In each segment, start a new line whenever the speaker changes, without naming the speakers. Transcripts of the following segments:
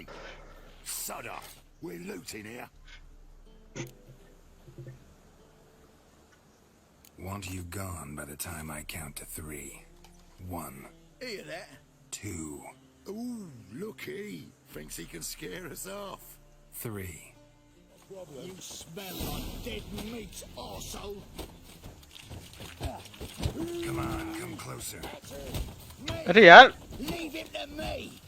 mate. Sod off. We're looting here.
Want you gone by the time I count to 3. 1.
Hear that?
2.
Ooh, looky. Thinks he can scare us off.
3.
You smell like dead meat, arsehole.
Come on, come closer.
अरे यार
Leave him to me.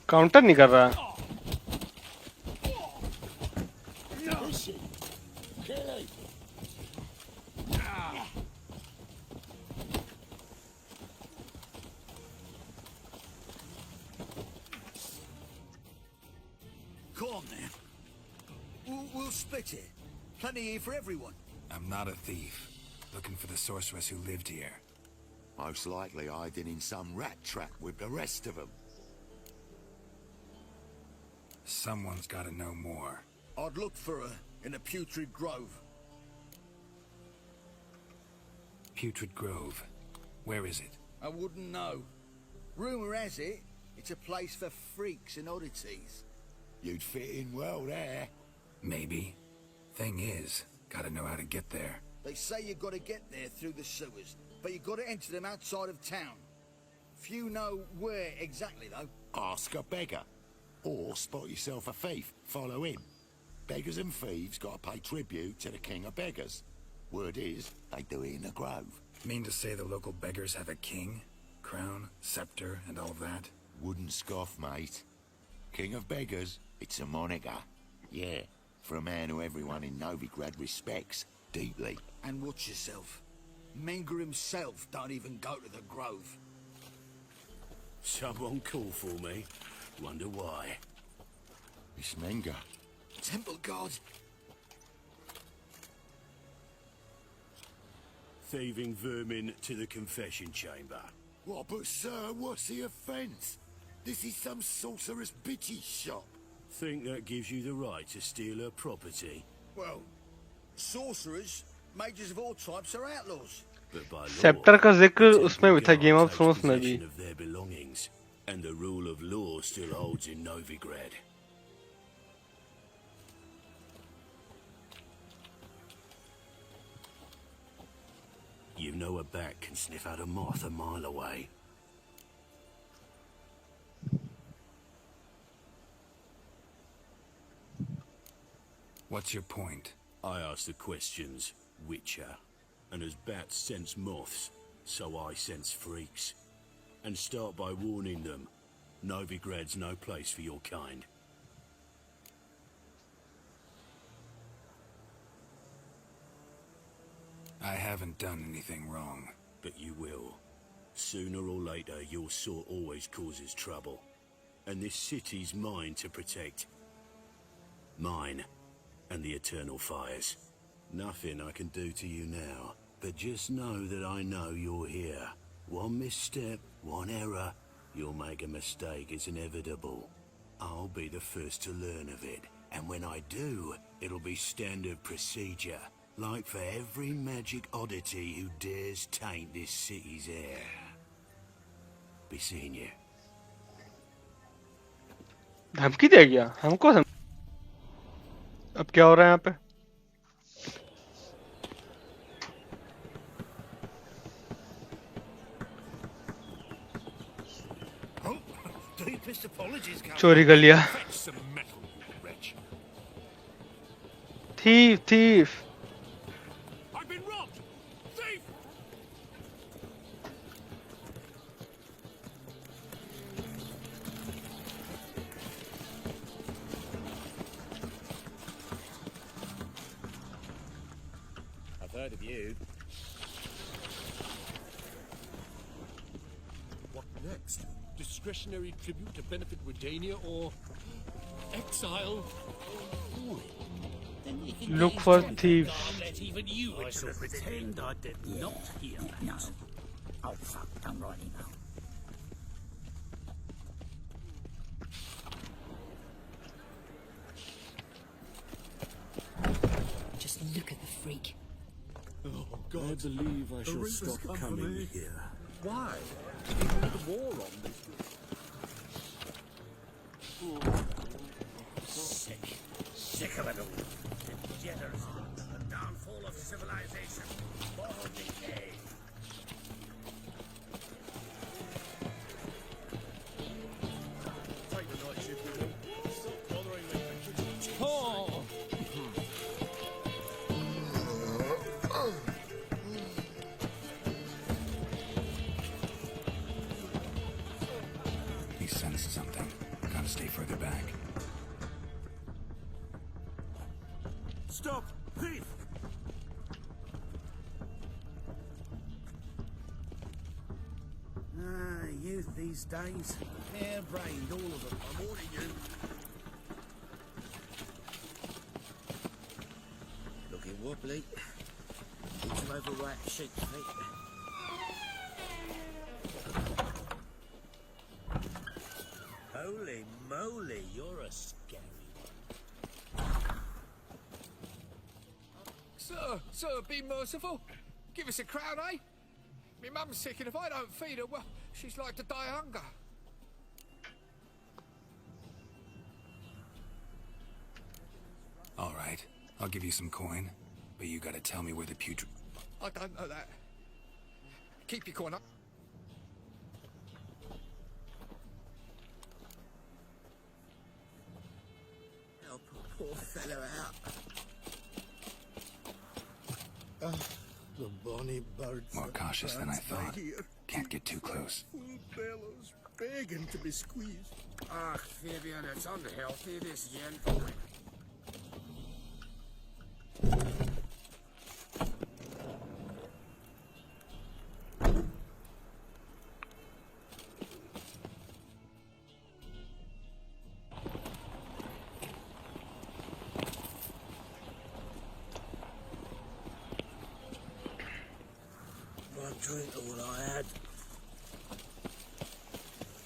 Counter नहीं कर रहा.
Come on, then. We'll split it. Plenty here for everyone.
I'm not a thief. Looking for the sorceress who lived here.
Most likely hiding in some rat trap with the rest of them.
Someone's got to know more.
I'd look for her in the Putrid Grove.
Putrid Grove. Where is it?
I wouldn't know. Rumour has it, it's a place for freaks and oddities. You'd fit in well there.
Maybe. Thing is, gotta know how to get there.
They say you gotta get there through the sewers, but you gotta enter them outside of town. Few know where exactly, though. Ask a beggar. Or spot yourself a thief. Follow him. Beggars and thieves gotta pay tribute to the king of beggars. Word is, they do it in the grove.
Mean to say the local beggars have a king? Crown, scepter, and all that?
Wouldn't scoff, mate. King of beggars, it's a moniker. Yeah, for a man who everyone in Novigrad respects deeply. And watch yourself. Menger himself don't even go to the grove.
Someone call for me. Wonder why.
It's Menger. Temple God.
Thieving vermin to the confession chamber.
What, but sir, what's the offence? This is some sorcerer's bitchy shop.
Think that gives you the right to steal her property?
Well, sorcerers, mages of all types are outlaws.
But by law,
sceptre का जिक्र
the
उसमें भी था
Temple
game
Guard
of thrones
takes
में भी.
possession of their belongings, and the rule of law still holds in Novigrad. You know a bat can sniff out a moth a mile away.
What's your point?
I ask the questions, Witcher. And as bats sense moths, so I sense freaks. And start by warning them, Novigrad's no place for your kind.
I haven't done anything wrong.
But you will. Sooner or later, your sort always causes trouble. And this city's mine to protect. Mine. And the eternal fires. Nothing I can do to you now. But just know that I know you're here. One misstep, one error, you'll make a mistake, it's inevitable. I'll be the first to learn of it. And when I do, it'll be standard procedure. Like for every magic oddity who dares taint this city's air. Be seeing you.
धमकी दे गया हमको अब क्या हो रहा है यहाँ पे? चोरी कर लिया. Thief.
I've been robbed! Thief!
I've heard of you.
What next? Discretionary tribute to benefit Redania or exile?
Look for thieves.
I'll let even you
I shall pretend I did not hear that.
No. Oh, fuck. Don't write email.
Just look at the freak.
Oh,
I
God.
believe I
The
shall
ring has
stop
come for
coming
me.
here.
Why? Even with the war on this.
Sick of it all. Degeneracy, the downfall of civilization, moral decay.
Take the night shift with me. Stop bothering me. Oh!
He sensed something. Gotta stay further back.
Stop! Thief! Youth these days. Hair-brained, all of them. I'm warning you. Looking wobbly. Need some overripe sheep's feet. Holy moly, you're a scary one.
Sir, be merciful. Give us a crown, eh? Me mum's sick, and if I don't feed her, well, she's like to die of hunger.
All right, I'll give you some coin, but you gotta tell me where the putrid...
I don't know that. Keep your coin up.
Help a poor fellow out. The bonny birds.
More cautious than I thought. Can't get too close.
Full bellows, begging to be squeezed. Ach, Fabian, it's unhealthy, this yen. One drink all I had.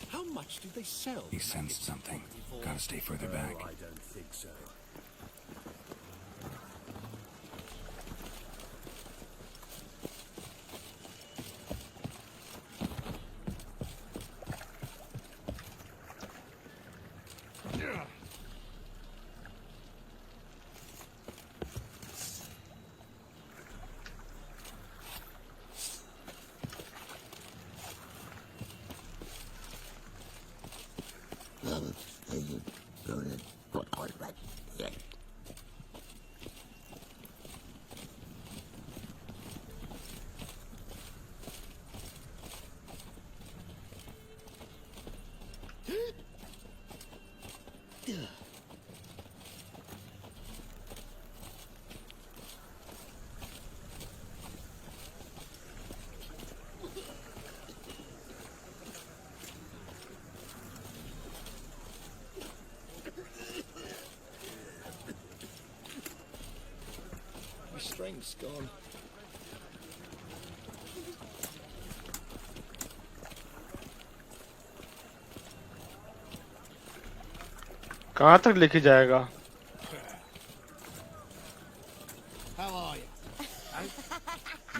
How much do they sell?
He sensed something. Gotta stay further back.
I don't think so.
My strength's gone.
कहाँ तक लेके जाएगा?
How are you?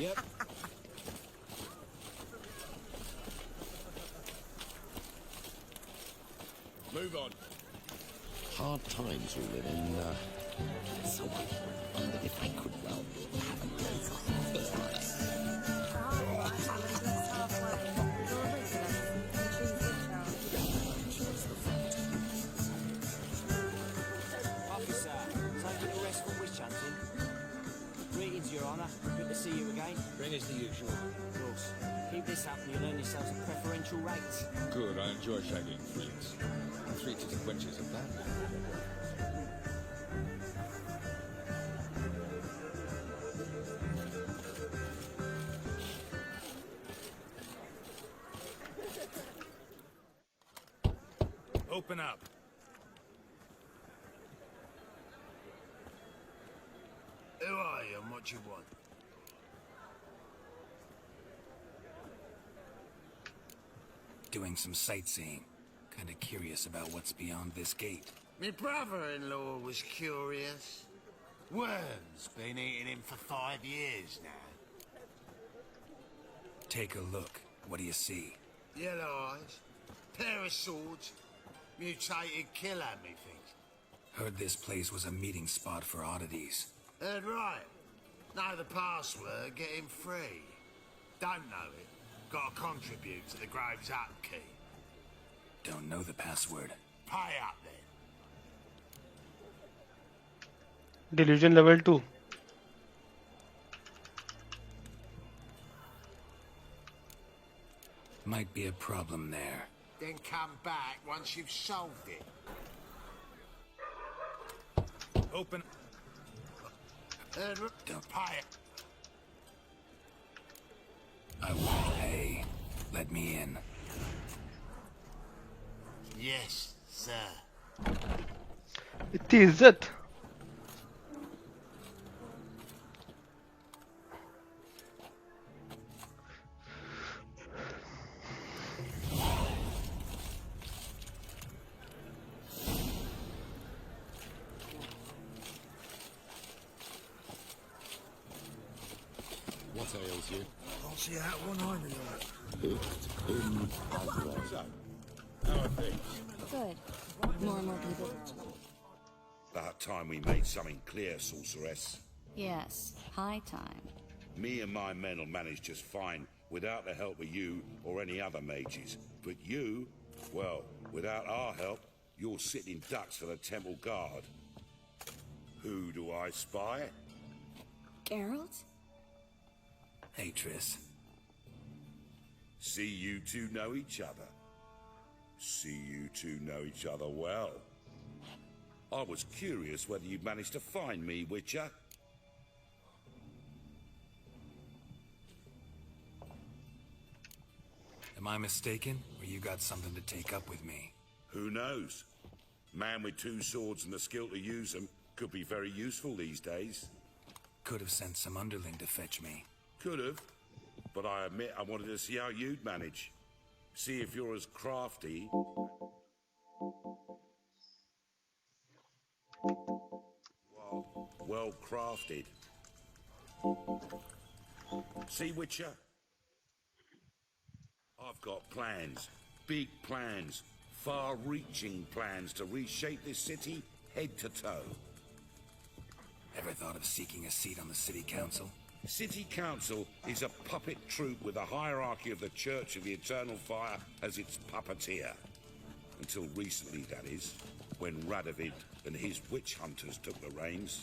Yep. Move on.
Hard times we live in. So I wondered if I could, well, have a
Officer, taking a rest from witch hunting. Greetings, Your Honour. Good to see you again.
Bring us the usual.
Of course. Keep this up and you'll earn yourselves a preferential rate.
Good, I enjoy shagging freaks. 3-titted wenches are bad.
Open up.
Who are you and what you want?
Doing some sightseeing. Kinda curious about what's beyond this gate.
My brother-in-law was curious. Worm's been eating him for 5 years now.
Take a look. What do you see?
Yellow eyes, pair of swords, mutated killer, methinks.
Heard this place was a meeting spot for oddities.
Heard right. Know the password, get him free. Don't know it. Gotta contribute to the Grove's upkeep.
Don't know the password.
Pay up then.
Delusion level 2.
Might be a problem there.
Then come back once you've solved it.
Open.
Don't pay it.
I won't pay. Let me in.
Yes, sir.
इतनी इज्जत.
What ails you?
I'll see that one eye in
How are things?
Good. More and more people.
About time we made something clear, sorceress.
Yes, high time.
Me and my men will manage just fine without the help of you or any other mages. But you, well, without our help, you're sitting ducks for the temple guard. Who do I spy?
Geralt?
Hey, Triss.
See you two know each other. See you two know each other well. I was curious whether you'd managed to find me, Witcher.
Am I mistaken, or you got something to take up with me?
Who knows? Man with two swords and the skill to use them could be very useful these days.
Could have sent some underling to fetch me.
Could have, but I admit I wanted to see how you'd manage. See if you're as crafty. Well crafted. See, Witcher? I've got plans. Big plans. Far-reaching plans to reshape this city head to toe.
Ever thought of seeking a seat on the city council?
City Council is a puppet troupe with the hierarchy of the Church of the Eternal Fire as its puppeteer. Until recently, that is, when Radovid and his witch hunters took the reins.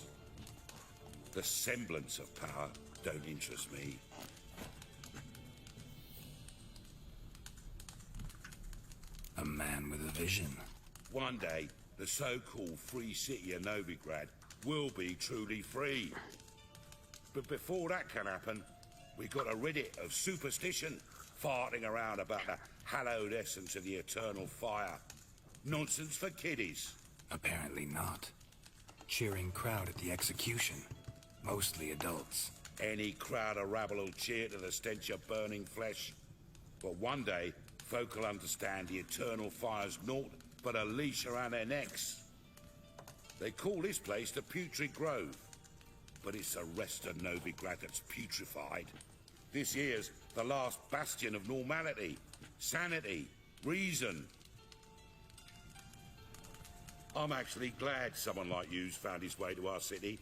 The semblance of power don't interest me.
A man with a vision.
One day, the so-called free city of Novigrad will be truly free. But before that can happen, we got to rid it of superstition, farting around about the hallowed essence of the eternal fire. Nonsense for kiddies.
Apparently not. Cheering crowd at the execution. Mostly adults.
Any crowd of rabble will cheer to the stench of burning flesh. But one day, folk will understand the eternal fire's naught but a leash around their necks. They call this place the Putrid Grove. But it's the rest of Novigrad that's putrefied. This here's the last bastion of normality, sanity, reason. I'm actually glad someone like you's found his way to our city.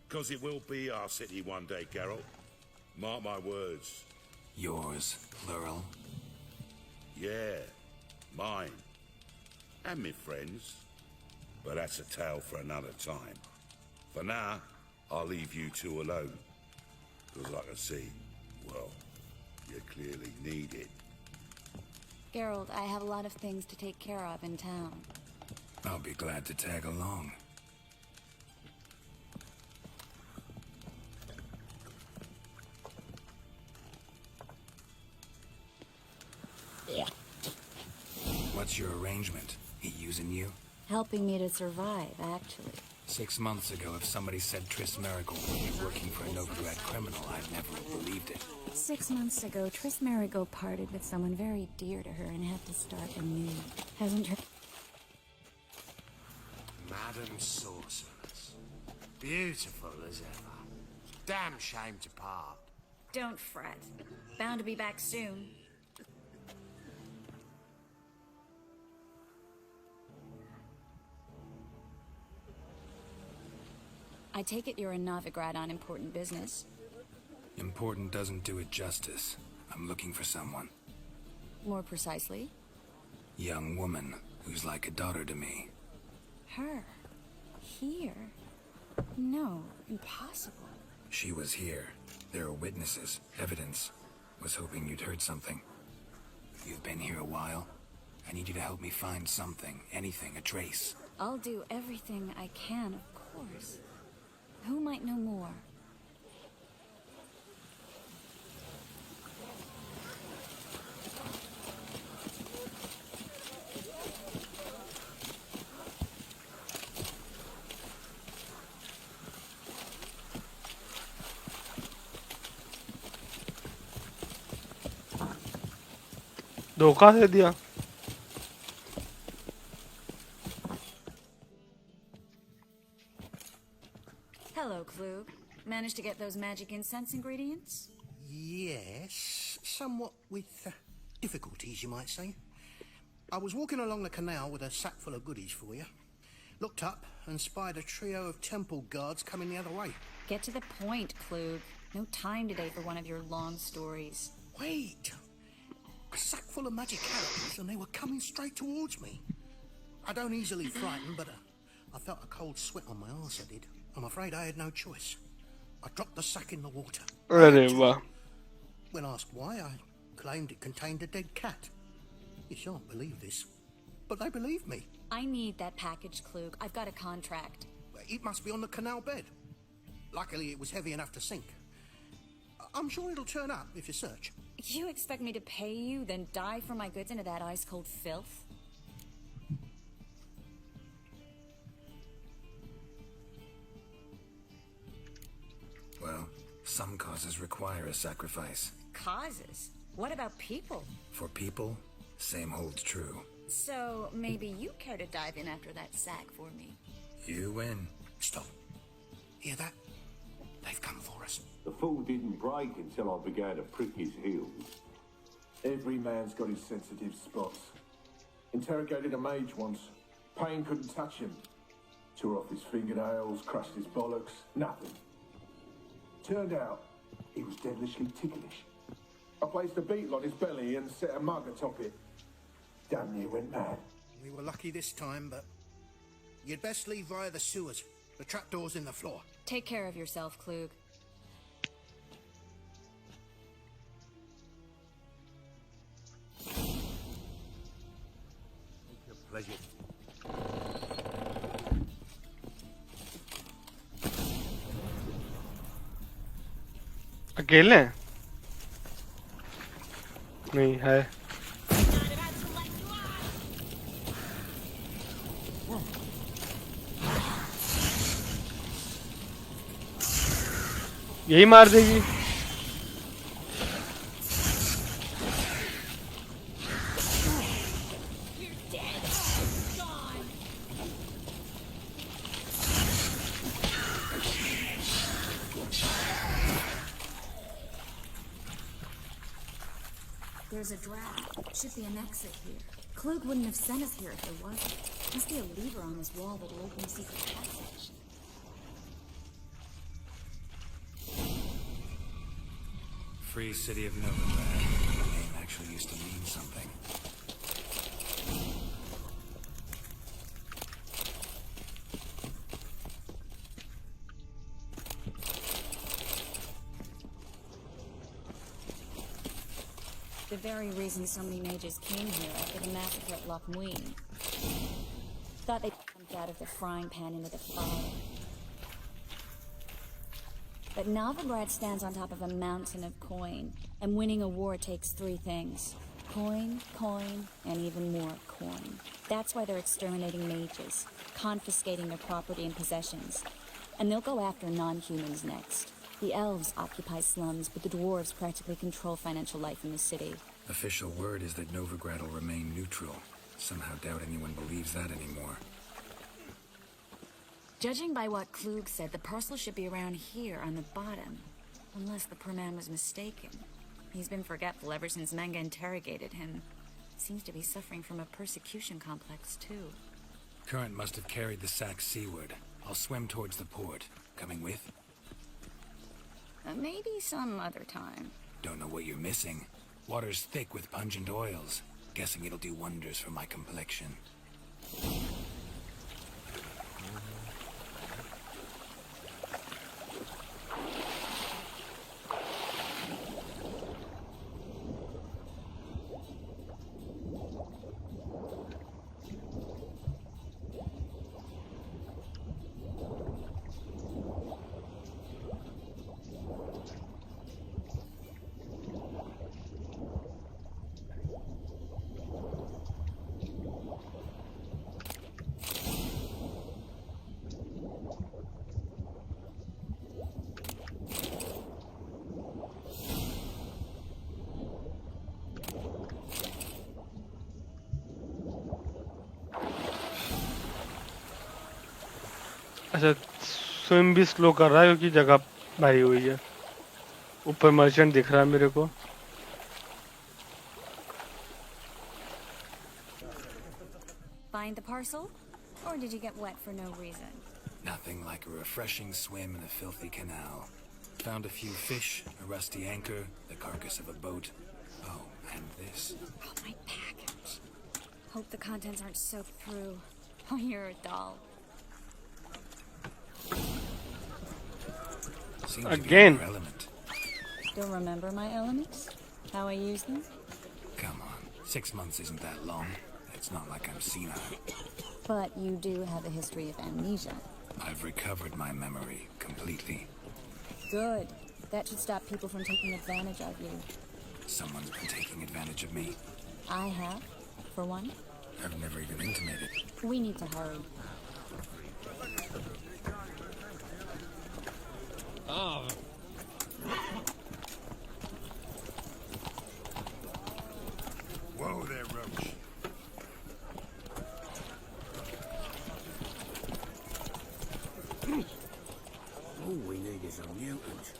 'Cause it will be our city one day, Geralt. Mark my words.
Yours, plural.
Yeah, mine. And me friends. But that's a tale for another time. For now, I'll leave you two alone. 'Cause I can see, well, you clearly need it.
Geralt, I have a lot of things to take care of in town.
I'll be glad to tag along. What's your arrangement? He using you?
Helping me to survive, actually.
6 months ago, if somebody said Triss Marigold would be working for a Novigrad criminal, I'd never have believed it.
6 months ago, Triss Marigold parted with someone very dear to her and had to start anew. Hasn't her...
Madam Sorceress. Beautiful as ever. Damn shame to part.
Don't fret. Bound to be back soon. I take it you're in Novigrad on important business.
Important doesn't do it justice. I'm looking for someone.
More precisely?
Young woman who's like a daughter to me.
Her? Here? No, impossible.
She was here. There are witnesses, evidence. Was hoping you'd heard something. You've been here a while. I need you to help me find something, anything, a trace.
I'll do everything I can, of course. Who might know more?
धोखा दे दिया.
Hello, Klug. Managed to get those magic incense ingredients?
Yes, somewhat with difficulties, you might say. I was walking along the canal with a sack full of goodies for you. Looked up and spied a trio of temple guards coming the other way.
Get to the point, Klug. No time today for one of your long stories.
Wait! A sack full of magic characters and they were coming straight towards me. I don't easily frighten, but I felt a cold sweat on my arse, I did. I'm afraid I had no choice. I dropped the sack in the water. When asked why, I claimed it contained a dead cat. You shan't believe this, but they believed me.
I need that package, Klug. I've got a contract.
It must be on the canal bed. Luckily, it was heavy enough to sink. I'm sure it'll turn up if you search.
You expect me to pay you, then dive for my goods into that ice-cold filth?
Well, some causes require a sacrifice.
Causes? What about people?
For people, same holds true.
So, maybe you care to dive in after that sack for me?
You win.
Stop. Hear that? They've come for us.
The fool didn't break until I began to prick his heels.
Every man's got his sensitive spots. Interrogated a mage once. Pain couldn't touch him. Tore off his fingernails, crushed his bollocks, nothing. Turned out, he was devilishly ticklish. I placed a beetle on his belly and set a mug atop it. Damn near went mad.
We were lucky this time, but you'd best leave via the sewers. The trapdoor's in the floor.
Take care of yourself, Klug.
Pleasure.
अकेले हैं? नहीं है. यही मार देगी.
There's a draft. Should be an exit here. Klug wouldn't have sent us here if there wasn't. Must be a lever on this wall that'll open a secret passage.
Free city of Novigrad. The name actually used to mean something.
The very reason so many mages came here after the massacre at Loch Muin. Thought they jumped out of the frying pan into the fire. But Novigrad stands on top of a mountain of coin, and winning a war takes three things. Coin, coin, and even more coin. That's why they're exterminating mages, confiscating their property and possessions. And they'll go after non-humans next. The elves occupy slums, but the dwarves practically control financial life in the city.
Official word is that Novigrad will remain neutral. Somehow doubt anyone believes that anymore.
Judging by what Klug said, the parcel should be around here on the bottom. Unless the poor man was mistaken. He's been forgetful ever since Manga interrogated him. Seems to be suffering from a persecution complex, too.
Current must have carried the sack seaward. I'll swim towards the port. Coming with?
Maybe some other time.
Don't know what you're missing. Water's thick with pungent oils. Guessing it'll do wonders for my complexion.
अच्छा swim भी slow कर रहा है क्योंकि जगह भरी हुई है ऊपर मर्चेंट दिख रहा है मेरे को
Find the parcel? Or did you get wet for no reason?
Nothing like a refreshing swim in a filthy canal. Found a few fish, a rusty anchor, the carcass of a boat. Oh, and this.
Oh, my package. Hope the contents aren't soaked through. Oh, you're a doll.
Seems
Again.
To be your element.
Don't remember my elements? How I use them?
Come on, 6 months isn't that long. It's not like I'm senile.
But you do have a history of amnesia.
I've recovered my memory completely.
Good. That should stop people from taking advantage of you.
Someone's been taking advantage of me.
I have, for one.
I've never even intimated.
We need to hurry.
Ah.
Whoa there, Roach.
All we need is a mutant.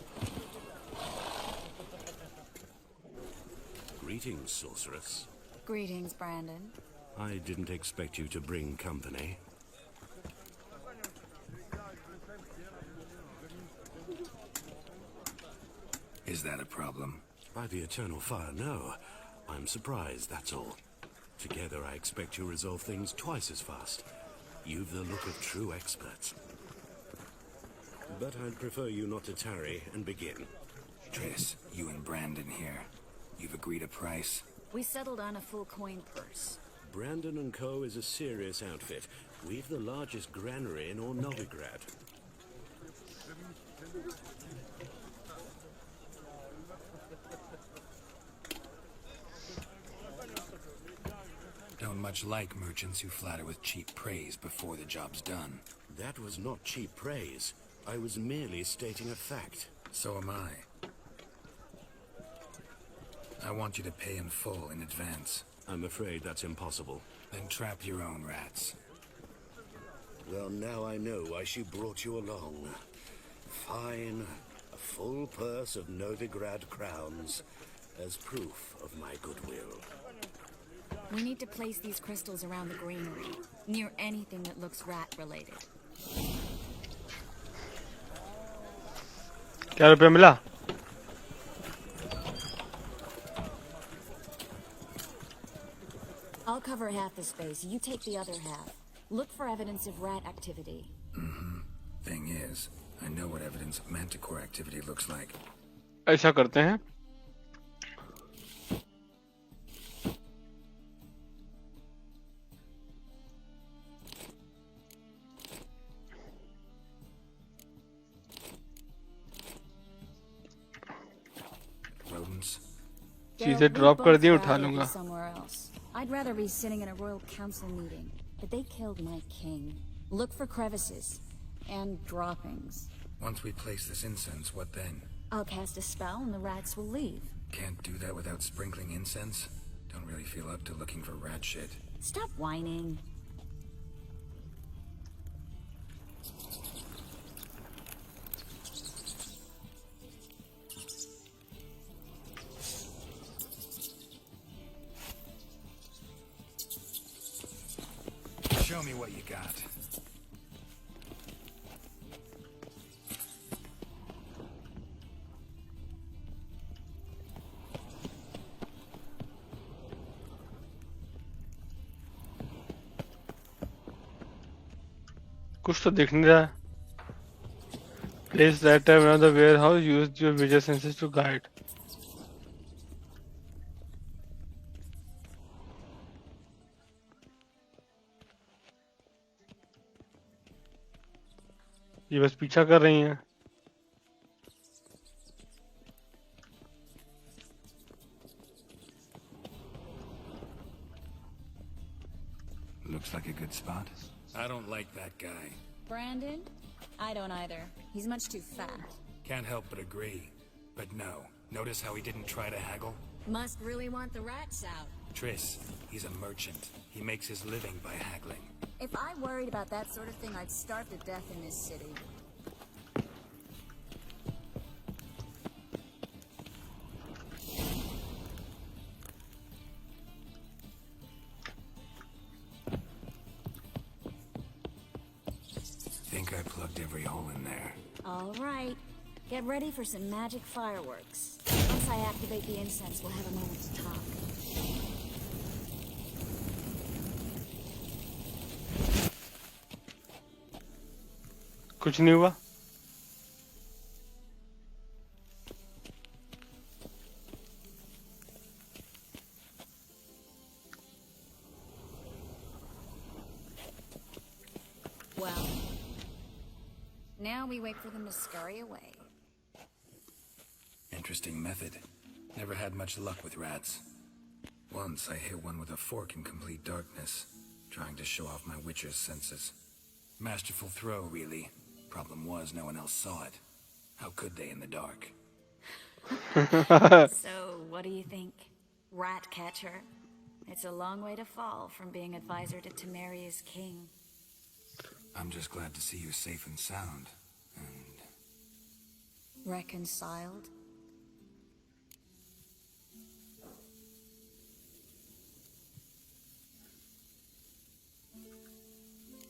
Greetings, sorceress.
Greetings, Brandon.
I didn't expect you to bring company.
Is that a problem?
By the eternal fire, no. I'm surprised, that's all. Together, I expect you resolve things twice as fast. You've the look of true experts. But I'd prefer you not to tarry and begin.
Triss, you and Brandon here. You've agreed a price?
We settled on a full coin purse.
Brandon & Co. is a serious outfit. We've the largest granary in all Novigrad.
Don't much like merchants who flatter with cheap praise before the job's done.
That was not cheap praise. I was merely stating a fact.
So am I. I want you to pay in full in advance.
I'm afraid that's impossible.
Then trap your own rats.
Well, now I know why she brought you along. Fine. A full purse of Novigrad crowns as proof of my goodwill.
We need to place these crystals around the granary, near anything that looks rat-related.
क्या रुपया मिला?
I'll cover half the space. You take the other half. Look for evidence of rat activity.
Thing is, I know what evidence of manticore activity looks like.
ऐसा करते हैं. चीजें drop कर दी उठा लूंगा.
I'd rather be sitting in a royal council meeting, but they killed my king. Look for crevices and droppings.
Once we place this incense, what then?
I'll cast a spell and the rats will leave.
Can't do that without sprinkling incense? Don't really feel up to looking for rat shit.
Stop whining.
Show me what you got.
कुछ तो दिख नहीं रहा है. Place that time around the warehouse. Use your visual senses to guide. ये बस पीछा कर रही हैं.
Looks like a good spot. I don't like that guy.
Brandon? I don't either. He's much too fat.
Can't help but agree. But no. Notice how he didn't try to haggle?
Must really want the rats out.
Triss, he's a merchant. He makes his living by haggling.
If I worried about that sort of thing, I'd starve to death in this city.
Think I plugged every hole in there.
All right. Get ready for some magic fireworks. Once I activate the incense, we'll have a moment to talk.
कुछ नहीं हुआ.
Well, now we wait for them to scurry away.
Interesting method. Never had much luck with rats. Once I hit one with a fork in complete darkness, trying to show off my witcher's senses. Masterful throw, really. Problem was, no one else saw it. How could they in the dark?
So, what do you think? Rat catcher? It's a long way to fall from being advisor to Temeria's king.
I'm just glad to see you safe and sound. And...
Reconciled?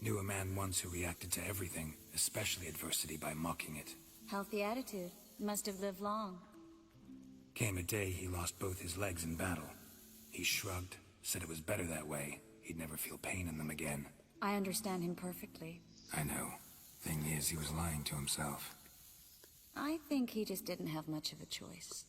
Knew a man once who reacted to everything, especially adversity, by mocking it.
Healthy attitude. Must have lived long.
Came a day he lost both his legs in battle. He shrugged, said it was better that way. He'd never feel pain in them again.
I understand him perfectly.
I know. Thing is, he was lying to himself.
I think he just didn't have much of a choice.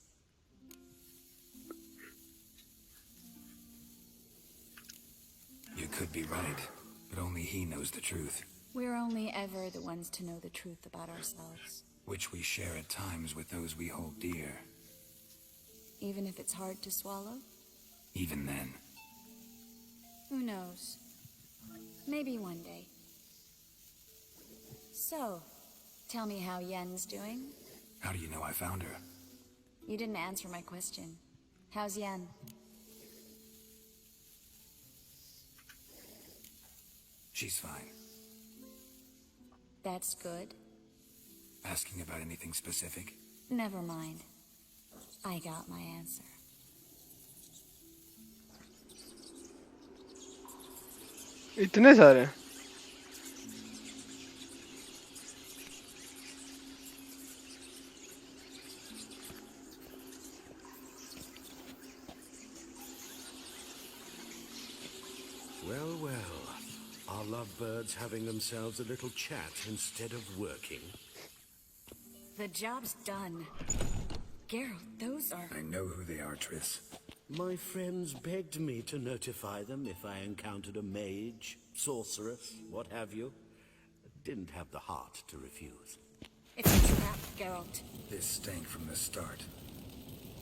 You could be right, but only he knows the truth.
We're only ever the ones to know the truth about ourselves.
Which we share at times with those we hold dear.
Even if it's hard to swallow?
Even then.
Who knows? Maybe one day. So, tell me how Yen's doing?
How do you know I found her?
You didn't answer my question. How's Yen?
She's fine.
That's good.
Asking about anything specific?
Never mind. I got my answer.
इतने सारे.
Well, well. Are lovebirds having themselves a little chat instead of working?
The job's done. Geralt, those are...
I know who they are, Triss.
My friends begged me to notify them if I encountered a mage, sorceress, what have you. Didn't have the heart to refuse.
It's a trap, Geralt.
This stank from the start.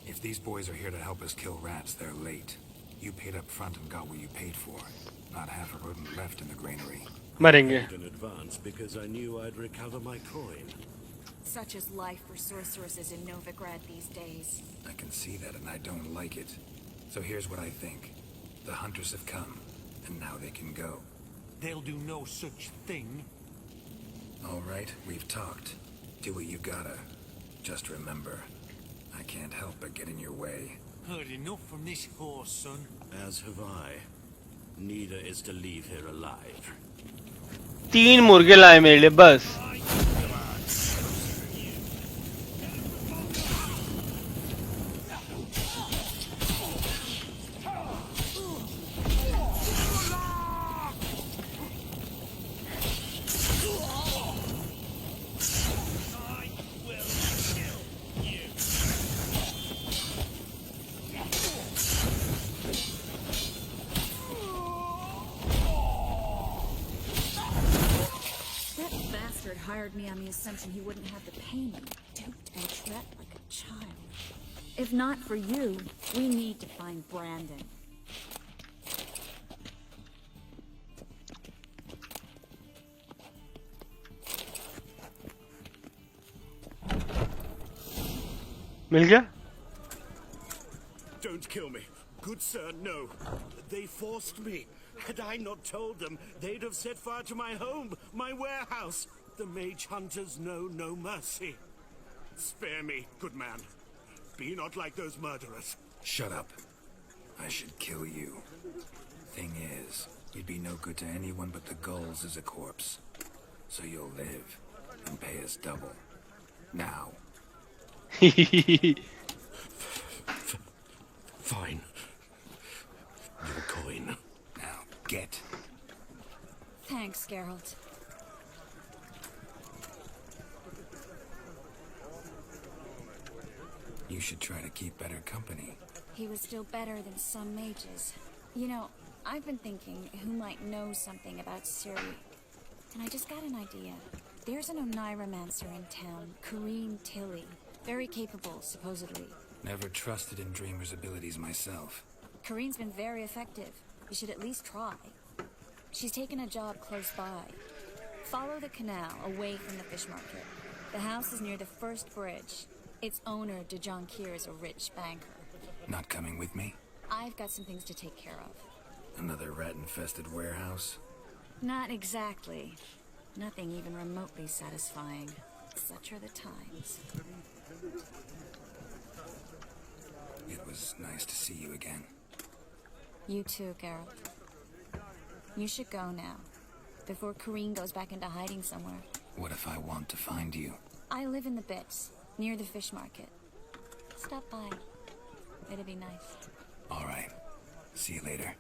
If these boys are here to help us kill rats, they're late. You paid up front and got what you paid for. Not half a rodent left in the granary.
मरेंगे.
I paid in advance because I knew I'd recover my coin.
Such is life for sorceresses in Novigrad these days.
I can see that and I don't like it. So here's what I think. The hunters have come, and now they can go.
They'll do no such thing.
All right, we've talked. Do what you gotta. Just remember, I can't help but get in your way.
Heard enough from this horse, son.
As have I. Neither is to leave here alive.
3 मुर्गे लाए मेरे लिए बस.
hired me on the assumption he wouldn't have to pay me, duped and trapped like a child. If not for you, we need to find Brandon.
मिल गया?
Don't kill me. Good sir, no. They forced me. Had I not told them, they'd have set fire to my home, my warehouse. The mage hunters know no mercy. Spare me, good man. Be not like those murderers.
Shut up. I should kill you. Thing is, you'd be no good to anyone but the gulls as a corpse. So you'll live and pay us double. Now.
Fine. Your coin.
Now, get.
Thanks, Geralt.
You should try to keep better company.
He was still better than some mages. You know, I've been thinking who might know something about Ciri. And I just got an idea. There's an Oniromancer in town, Kareen Tilly. Very capable, supposedly.
Never trusted in Dreamer's abilities myself.
Kareen's been very effective. You should at least try. She's taken a job close by. Follow the canal away from the fish market. The house is near the first bridge. Its owner, Dejonkir, is a rich banker.
Not coming with me?
I've got some things to take care of.
Another rat-infested warehouse?
Not exactly. Nothing even remotely satisfying. Such are the times.
It was nice to see you again.
You too, Geralt. You should go now, before Kareen goes back into hiding somewhere.
What if I want to find you?
I live in the Bits, near the fish market. Stop by. It'd be nice.
All right. See you later.